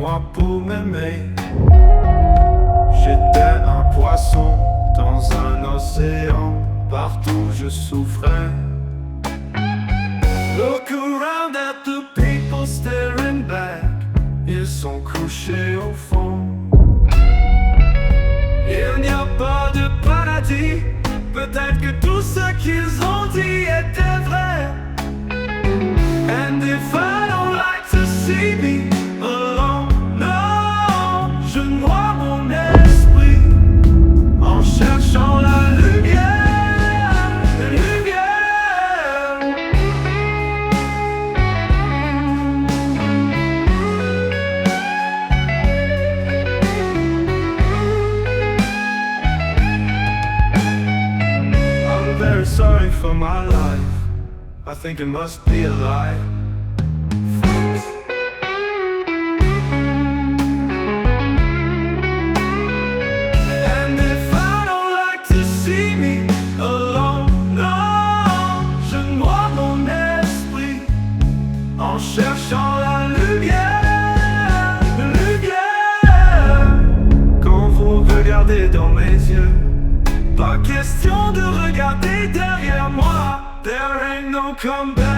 moi pour m'aimer. J'étais un poisson dans un océan, partout je souffrais. Look around at the people staring back, ils sont couchés au fond. Il n'y a pas de paradis, peut-être que tout ce qu'ils ont dit était vrai. And if I don't like to see me alone, no, je noie mon esprit en cherchant la lumière, la lumière. I'm very sorry for my life, I think it must be a lie. And if I don't like to see me alone, no, je noie mon esprit en cherchant la lumière, la lumière. Quand vous regardez dans mes yeux, pas question de regarder derrière moi. There ain't no comeback.